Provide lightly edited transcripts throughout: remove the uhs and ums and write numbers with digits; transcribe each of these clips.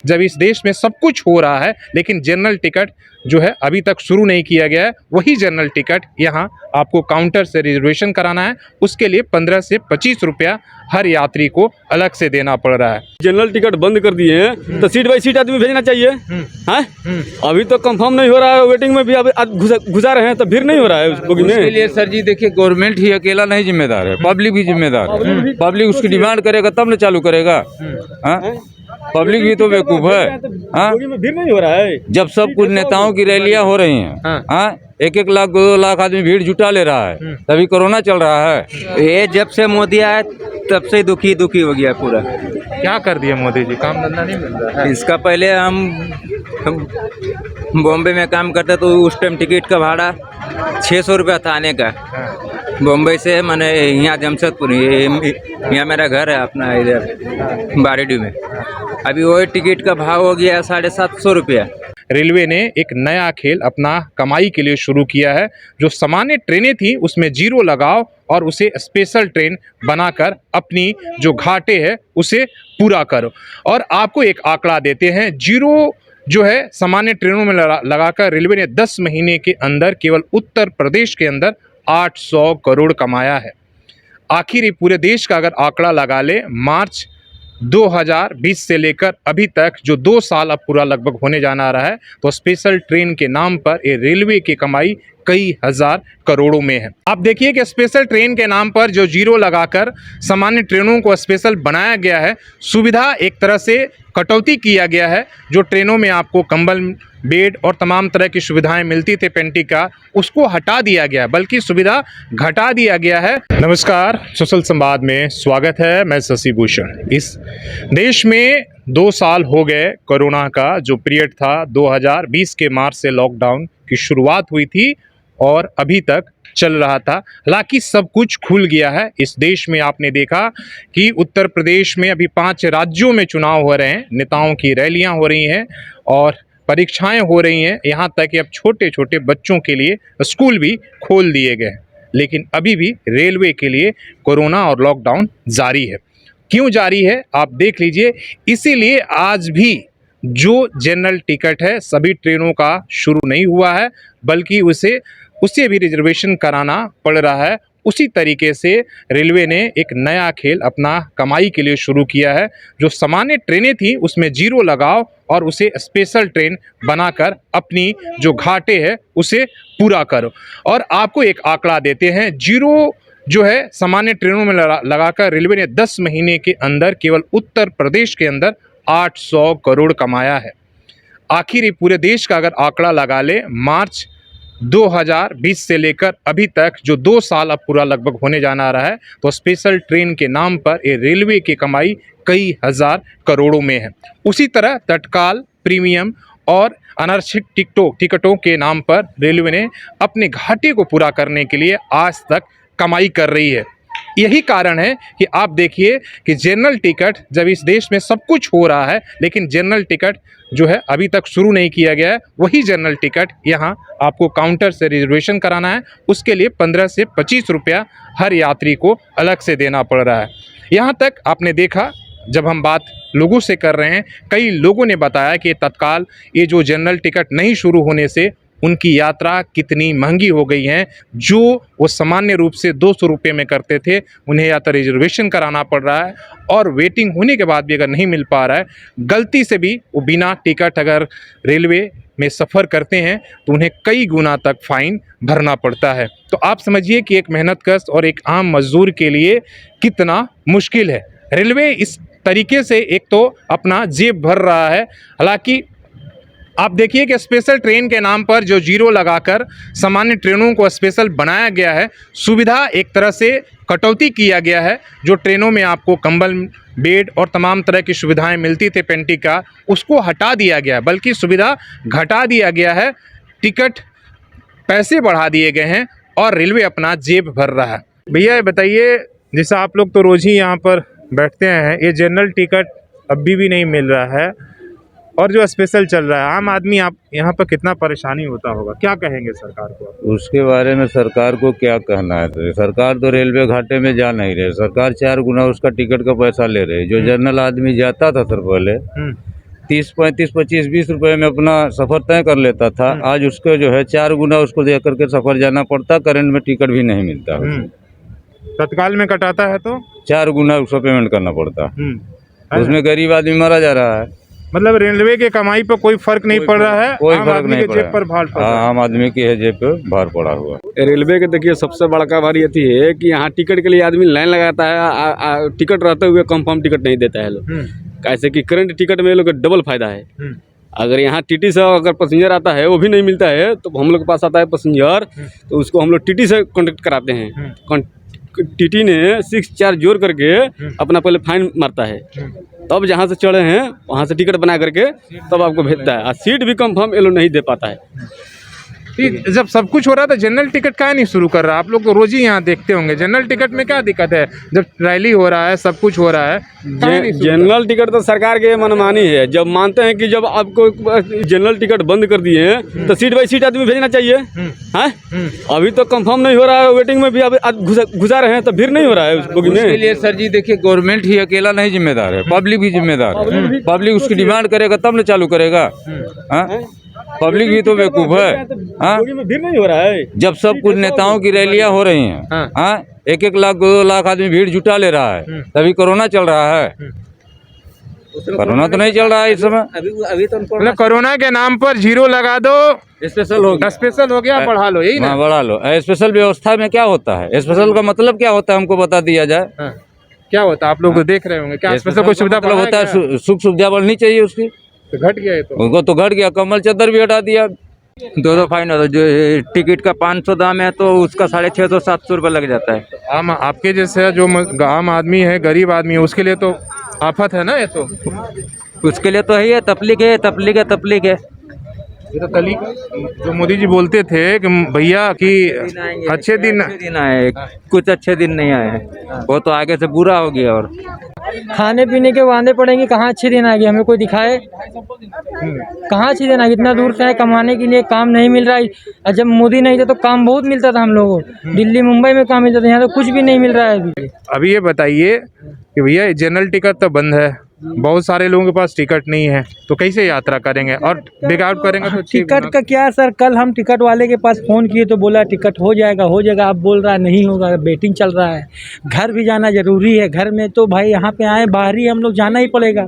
जब इस देश में सब कुछ हो रहा है लेकिन जनरल टिकट जो है अभी तक शुरू नहीं किया गया है। वही जनरल टिकट यहाँ आपको काउंटर से रिजर्वेशन कराना है, उसके लिए 15 से 25 रुपया हर यात्री को अलग से देना पड़ रहा है। जनरल टिकट बंद कर दिए हैं तो सीट बाई सीट आदमी भेजना चाहिए हैं। अभी तो कंफर्म नहीं हो रहा है, वेटिंग में भी अब घुसा रहे हैं तो फिर नहीं हो रहा है उसके लिए सर जी देखिए, गवर्नमेंट ही अकेला नहीं जिम्मेदार है, पब्लिक भी जिम्मेदार है। पब्लिक उसकी डिमांड करेगा तब न चालू करेगा। पब्लिक भी तो बेवकूफ है। भीड़ नहीं हो रहा है। जब सब कुछ नेताओं की रैलियां हो रही हैं, 1-1 लाख 2-2 लाख आदमी भीड़ जुटा ले रहा है, तभी कोरोना चल रहा है। ये जब से मोदी आया तब से दुखी हो गया पूरा। क्या कर दिया मोदी जी? काम धंधा नहीं मिल रहा है। इसका पहले हम बॉम्बे में काम करते तो उस टाइम टिकट का भाड़ा 600 रुपया था आने का, बॉम्बे से। मैंने यहाँ जमशेदपुर, यहाँ मेरा घर है अपना इधर बारीडी में। अभी वही टिकट का भाव हो गया 750 रुपया। रेलवे ने एक नया खेल अपना कमाई के लिए शुरू किया है। जो सामान्य ट्रेनें थी उसमें जीरो लगाओ और उसे स्पेशल ट्रेन बनाकर अपनी जो घाटे है उसे पूरा करो। और आपको एक आंकड़ा देते हैं, जीरो जो है सामान्य ट्रेनों में लगाकर रेलवे ने 10 महीने के अंदर केवल उत्तर प्रदेश के अंदर 800 करोड़ कमाया है। आखिर ये पूरे देश का अगर आंकड़ा लगा ले, मार्च 2020 से लेकर अभी तक जो 2 साल अब पूरा लगभग होने जाना रहा है, तो स्पेशल ट्रेन के नाम पर ये रेलवे की कमाई कई हजार करोड़ों में है। आप देखिए कि स्पेशल ट्रेन के नाम पर जो जीरो लगाकर सामान्य ट्रेनों को स्पेशल बनाया गया है, सुविधा एक तरह से कटौती किया गया है। जो ट्रेनों में आपको कंबल, बेड और तमाम तरह की सुविधाएं मिलती थे पेंटी का, उसको हटा दिया गया, बल्कि सुविधा घटा दिया गया है। नमस्कार, सोशल संवाद में स्वागत है। मैं शशि भूषण। इस देश में 2 साल हो गए कोरोना का जो पीरियड था, 2020 के मार्च से लॉकडाउन की शुरुआत हुई थी और अभी तक चल रहा था। हालांकि सब कुछ खुल गया है इस देश में। आपने देखा कि उत्तर प्रदेश में अभी 5 राज्यों में चुनाव हो रहे हैं, नेताओं की रैलियां हो रही हैं और परीक्षाएं हो रही हैं। यहाँ तक कि अब छोटे छोटे बच्चों के लिए स्कूल भी खोल दिए गए हैं। लेकिन अभी भी रेलवे के लिए कोरोना और लॉकडाउन जारी है। क्यों जारी है आप देख लीजिए। इसीलिए आज भी जो जनरल टिकट है सभी ट्रेनों का शुरू नहीं हुआ है, बल्कि उसे भी रिजर्वेशन कराना पड़ रहा है। उसी तरीके से रेलवे ने एक नया खेल अपना कमाई के लिए शुरू किया है। जो सामान्य ट्रेनें थी उसमें जीरो लगाओ और उसे स्पेशल ट्रेन बनाकर अपनी जो घाटे है उसे पूरा करो। और आपको एक आंकड़ा देते हैं, जीरो जो है सामान्य ट्रेनों में लगाकर रेलवे ने 10 महीने के अंदर केवल उत्तर प्रदेश के अंदर 800 करोड़ कमाया है। आखिर ये पूरे देश का अगर आंकड़ा लगा ले, मार्च 2020 से लेकर अभी तक जो 2 साल अब पूरा लगभग होने जाना रहा है, तो स्पेशल ट्रेन के नाम पर ये रेलवे की कमाई कई हजार करोड़ों में है। उसी तरह तत्काल, प्रीमियम और अनारक्षित टिकटों के नाम पर रेलवे ने अपने घाटे को पूरा करने के लिए आज तक कमाई कर रही है। यही कारण है कि आप देखिए कि जनरल टिकट, जब इस देश में सब कुछ हो रहा है लेकिन जनरल टिकट जो है अभी तक शुरू नहीं किया गया है, वही जनरल टिकट यहाँ आपको काउंटर से रिजर्वेशन कराना है, उसके लिए 15 से 25 रुपया हर यात्री को अलग से देना पड़ रहा है। यहाँ तक आपने देखा, जब हम बात लोगों से कर रहे हैं, कई लोगों ने बताया कि तत्काल ये जो जनरल टिकट नहीं शुरू होने से उनकी यात्रा कितनी महंगी हो गई है। जो वो सामान्य रूप से 200 रुपये में करते थे, उन्हें या तो रिजर्वेशन कराना पड़ रहा है और वेटिंग होने के बाद भी अगर नहीं मिल पा रहा है, गलती से भी वो बिना टिकट अगर रेलवे में सफ़र करते हैं तो उन्हें कई गुना तक फ़ाइन भरना पड़ता है। तो आप समझिए कि एक मेहनतकश और एक आम मजदूर के लिए कितना मुश्किल है। रेलवे इस तरीके से एक तो अपना जेब भर रहा है। हालांकि आप देखिए कि स्पेशल ट्रेन के नाम पर जो जीरो लगाकर सामान्य ट्रेनों को स्पेशल बनाया गया है, सुविधा एक तरह से कटौती किया गया है। जो ट्रेनों में आपको कंबल, बेड और तमाम तरह की सुविधाएं मिलती थे पेंटी का, उसको हटा दिया गया है, बल्कि सुविधा घटा दिया गया है। टिकट पैसे बढ़ा दिए गए हैं और रेलवे अपना जेब भर रहा है। भैया बताइए, जैसा आप लोग तो रोज़ ही यहाँ पर बैठते हैं, ये जनरल टिकट अभी भी नहीं मिल रहा है और जो स्पेशल चल रहा है, आम आदमी आप यहाँ पर कितना परेशानी होता होगा, क्या कहेंगे सरकार को? उसके बारे में सरकार को क्या कहना है? सरकार तो रेलवे घाटे में जा नहीं रही। सरकार 4 गुना उसका टिकट का पैसा ले रही। जो जनरल आदमी जाता था सर पहले, 30, 35, 25, 20 रुपए में अपना सफर तय कर लेता था। आज उसको जो है 4 गुना उसको दे करके सफर जाना पड़ता, करंट में टिकट भी नहीं मिलता। तत्काल में कटाता है तो 4 गुना उसको पेमेंट करना पड़ता, उसमें गरीब आदमी मारा जा रहा है। मतलब रेलवे के कमाई पर कोई फर्क नहीं पड़ रहा है, कोई आम फर्क आदमी नहीं के पड़ा जेब पर भार पड़ रहा है। आम आदमी की है जेब पे भार पड़ा हुआ। रेलवे के देखिए सबसे बड़का बात ये थी है कि यहाँ टिकट के लिए आदमी लाइन लगाता है, टिकट रहते हुए कंफर्म टिकट नहीं देता है लोग। कैसे कि करंट टिकट में ये लोग का डबल फायदा है। अगर यहाँ टीटी से अगर पैसेंजर आता है वो भी नहीं मिलता है तो हम लोग के पास आता है पैसेंजर, तो उसको हम लोग टीटी से कॉन्टेक्ट कराते हैं। टीटी ने 6 चार्ज जोड़ करके अपना पहले फाइन मारता है, तब जहाँ से चढ़े हैं वहाँ से टिकट बना करके तब आपको भेजता है, और सीट भी कंफर्म ये लोग नहीं दे पाता है। जब सब कुछ हो रहा था जनरल टिकट काहे नहीं शुरू कर रहा? आप लोग तो रोज ही यहाँ देखते होंगे, जनरल टिकट में क्या दिक्कत है? जब रैली हो रहा है, सब कुछ हो रहा है, काहे नहीं शुरू कर रहा? जनरल टिकट तो सरकार के मनमानी है। जब मानते हैं कि जब आपको जनरल टिकट बंद कर दिए हैं तो सीट बाई सीट आदमी भेजना चाहिए। हैं अभी तो कंफर्म नहीं हो रहा है, वेटिंग में भी अब घुसा रहे हैं तो भीड़ नहीं हो रहा है उस बोगी उसके में। लिए सर जी देखिए, गवर्नमेंट ही अकेला नहीं जिम्मेदार है, पब्लिक भी जिम्मेदार है। पब्लिक उसकी डिमांड करेगा तब न चालू करेगा। पब्लिक भी तो बेवकूफ है। बोगी में भीड़ नहीं हो रहा है। जब सब कुछ नेताओं की रैलियां हो रही हैं, 1-1 लाख 2-2 लाख आदमी भीड़ जुटा ले रहा है, तभी कोरोना चल रहा है। कोरोना तो नहीं चल रहा है इस समय। अभी तो मतलब कोरोना के नाम पर जीरो लगा दो, स्पेशल हो गया, स्पेशल हो गया, बढ़ा लो, यही ना? हाँ बढ़ा लो। स्पेशल व्यवस्था में क्या होता है? स्पेशल का मतलब क्या होता है हमको बता दिया जाए। क्या होता है? आप लोग तो देख रहे होंगे, क्या स्पेशल कोई सुविधा मतलब होता बढ़ाया है सुख सुविधा बढ़नी चाहिए उसकी, तो घट गया है तो? उनको तो घट गया, कम्बल चादर भी हटा दिया। 2 फाइन होता है। जो टिकट का 500 दाम है तो उसका 650-700 रुपये लग जाता है। आम आपके जैसे जो आम आदमी है, गरीब आदमी है, उसके लिए तो आफत है ना ये तो? उसके लिए तो है ये तपलीक है, तपलीक है, तपलीक है। ये तो तली जो मोदी जी बोलते थे कि भैया कि अच्छे दिन आए, कुछ अच्छे दिन नहीं आए हैं, वो तो आगे से बुरा हो गया। और खाने पीने के वादे पड़ेंगे, कहाँ अच्छे दिन आ गए? हमें कोई दिखाए कहाँ अच्छे दिन आ गए? इतना दूर से है कमाने के लिए, काम नहीं मिल रहा है। और जब मोदी नहीं था तो काम बहुत मिलता था हम लोगों को, दिल्ली मुंबई में काम मिलता था, यहाँ तो कुछ भी नहीं मिल रहा है अभी। अभी ये बताइए कि भैया जनरल टिकट तो बंद है, बहुत सारे लोगों के पास टिकट नहीं है, तो कैसे यात्रा करेंगे? और बिगाड़ करेंगे तो टिकट का क्या सर, कल हम टिकट वाले के पास फ़ोन किए तो बोला टिकट हो जाएगा हो जाएगा, अब बोल रहा है नहीं होगा, वेटिंग चल रहा है। घर भी जाना ज़रूरी है, घर में तो भाई यहाँ पे आए बाहर ही हम लोग जाना ही पड़ेगा।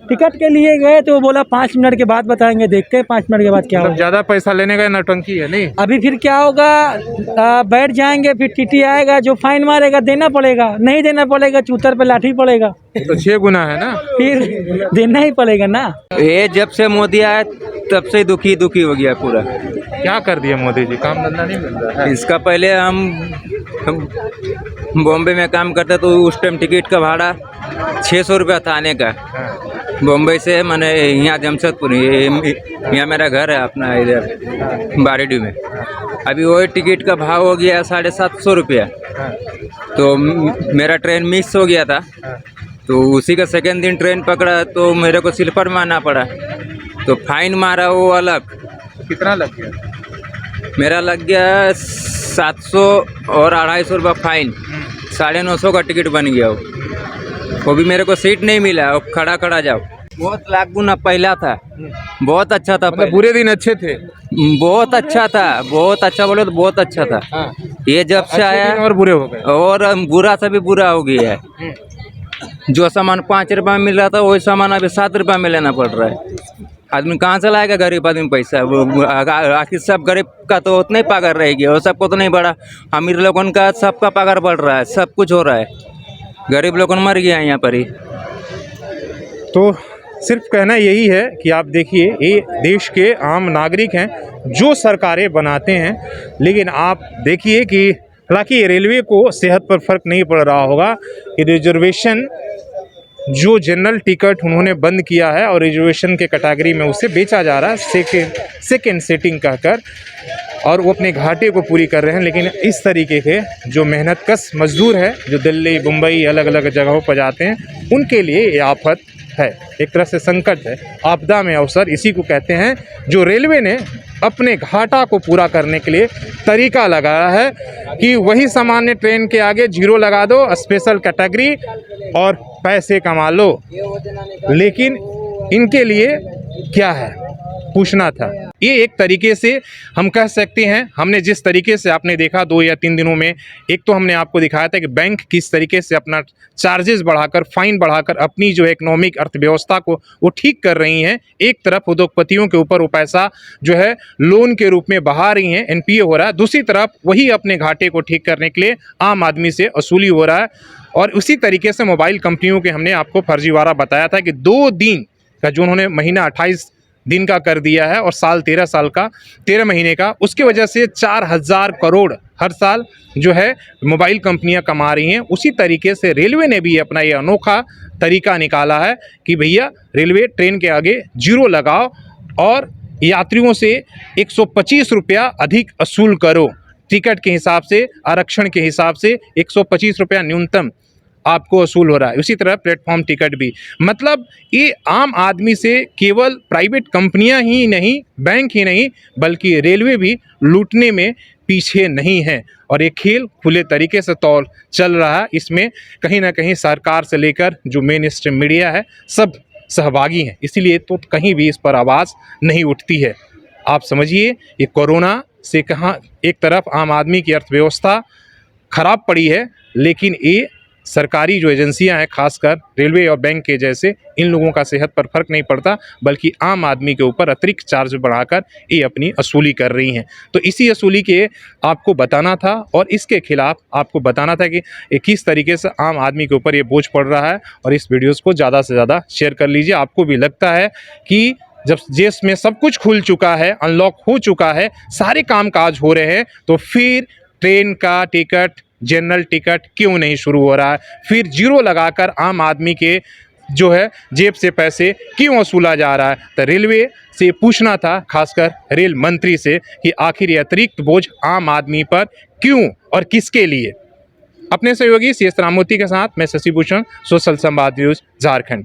टिकट के लिए गए तो वो बोला 5 मिनट के बाद बताएंगे, देखते हैं 5 मिनट के बाद क्या होगा। ज़्यादा पैसा लेने का नौटंकी है नहीं? अभी फिर क्या होगा, बैठ जाएंगे, फिर टीटी आएगा, जो फाइन मारेगा देना पड़ेगा, नहीं देना पड़ेगा चूतर पे लाठी पड़ेगा, तो 6 गुना है ना, फिर देना ही पड़ेगा ना। ये जब से मोदी आया तब से दुखी हो गया पूरा। क्या कर दिया मोदी जी? काम धंधा नहीं मिल रहा है। इसका पहले हम बॉम्बे में काम करते तो उस टाइम टिकट का भाड़ा 600 रुपया था आने का, बॉम्बे से मैंने यहाँ जमशेदपुर, यहाँ मेरा घर है अपना इधर बारीडी में। अभी वही टिकट का भाव हो गया 750 रुपया, तो मेरा ट्रेन मिस हो गया था, तो उसी का सेकेंड दिन ट्रेन पकड़ा तो मेरे को स्लीपर में आना पड़ा, तो फाइन मारा वो अलग। कितना लग गया? मेरा लग गया 700 और 250 रुपये फाइन, 950 का टिकट बन गया वो भी मेरे को सीट नहीं मिला, अब खड़ा खड़ा जाओ। बहुत लाख गुना पहला था, बहुत अच्छा था, मतलब बुरे दिन अच्छे थे? बहुत अच्छा था, बहुत अच्छा बोले तो बहुत अच्छा था। ये जब से आया और बुरे हो गए, और बुरा से भी बुरा हो गया है। जो सामान 5 रुपये में मिल रहा था वही सामान अभी 7 रुपये में लेना पड़ रहा है। आदमी कहाँ से लाएगा गरीब आदमी पैसा? वो आखिर सब गरीब का तो उतना ही पगार रहेगी, और सबको तो नहीं बढ़ा। अमीर लोगों का सबका पगार बढ़ रहा है, सब कुछ हो रहा है, गरीब लोगों मर गया यहाँ पर ही। तो सिर्फ कहना यही है कि आप देखिए, ये देश के आम नागरिक हैं जो सरकारें बनाते हैं, लेकिन आप देखिए कि हालांकि रेलवे को सेहत पर फर्क नहीं पड़ रहा होगा कि रिजर्वेशन जो जनरल टिकट उन्होंने बंद किया है और रिजर्वेशन के कैटेगरी में उसे बेचा जा रहा है सेकेंड सीटिंग कहकर, और वो अपने घाटे को पूरी कर रहे हैं। लेकिन इस तरीके के जो मेहनतकश मजदूर है जो दिल्ली मुंबई अलग अलग जगहों पर जाते हैं, उनके लिए ये आफत है, एक तरह से संकट है, आपदा में अवसर इसी को कहते हैं, जो रेलवे ने अपने घाटा को पूरा करने के लिए तरीका लगाया है कि वही सामान्य ट्रेन के आगे जीरो लगा दो, स्पेशल कैटेगरी और पैसे कमा लो। लेकिन इनके लिए क्या है, पूछना था। ये एक तरीके से हम कह सकते हैं, हमने जिस तरीके से आपने देखा 2 या 3 दिनों में, एक तो हमने आपको दिखाया था कि बैंक किस तरीके से अपना चार्जेस बढ़ाकर, फाइन बढ़ाकर अपनी जो इकोनॉमिक अर्थव्यवस्था को वो ठीक कर रही हैं। एक तरफ उद्योगपतियों के ऊपर वो पैसा जो है लोन के रूप में बहा रही हैं, एनपीए हो रहा है, दूसरी तरफ वही अपने घाटे को ठीक करने के लिए आम आदमी से वसूली हो रहा है। और उसी तरीके से मोबाइल कंपनियों के हमने आपको फर्जीवाड़ा बताया था कि 2 दिन का जो उन्होंने महीना 28 दिन का कर दिया है और साल 13 महीने का, उसकी वजह से 4,000 करोड़ हर साल जो है मोबाइल कंपनियां कमा रही हैं। उसी तरीके से रेलवे ने भी अपना ये अनोखा तरीका निकाला है कि भैया रेलवे ट्रेन के आगे जीरो लगाओ और यात्रियों से 125 रुपया अधिक वसूल करो। टिकट के हिसाब से, आरक्षण के हिसाब से 125 रुपया न्यूनतम आपको वसूल हो रहा है। उसी तरह प्लेटफॉर्म टिकट भी, मतलब ये आम आदमी से केवल प्राइवेट कंपनियां ही नहीं, बैंक ही नहीं, बल्कि रेलवे भी लूटने में पीछे नहीं है। और ये खेल खुले तरीके से तौर चल रहा है। इसमें कहीं ना कहीं सरकार से लेकर जो मेन स्ट्रीम मीडिया है सब सहभागी हैं, इसीलिए तो कहीं भी इस पर आवाज़ नहीं उठती है। आप समझिए, ये कोरोना से कहाँ एक तरफ आम आदमी की अर्थव्यवस्था खराब पड़ी है, लेकिन ये सरकारी जो एजेंसियां हैं, खासकर रेलवे और बैंक के जैसे, इन लोगों का सेहत पर फर्क नहीं पड़ता, बल्कि आम आदमी के ऊपर अतिरिक्त चार्ज बढ़ाकर ये अपनी वसूली कर रही हैं। तो इसी वसूली के आपको बताना था और इसके खिलाफ आपको बताना था कि किस तरीके से आम आदमी के ऊपर ये बोझ पड़ रहा है। और इस वीडियोज़ को ज़्यादा से ज़्यादा शेयर कर लीजिए। आपको भी लगता है कि जब देश में सब कुछ खुल चुका है, अनलॉक हो चुका है, सारे काम काज हो रहे हैं, तो फिर ट्रेन का टिकट, जनरल टिकट क्यों नहीं शुरू हो रहा है? फिर जीरो लगाकर आम आदमी के जो है जेब से पैसे क्यों वसूला जा रहा है? तो रेलवे से पूछना था, खासकर रेल मंत्री से, कि आखिर ये अतिरिक्त बोझ आम आदमी पर क्यों और किसके लिए? अपने सहयोगी CS राममूर्ति के साथ मैं शशि भूषण, सोशल संवाद न्यूज़, झारखंड।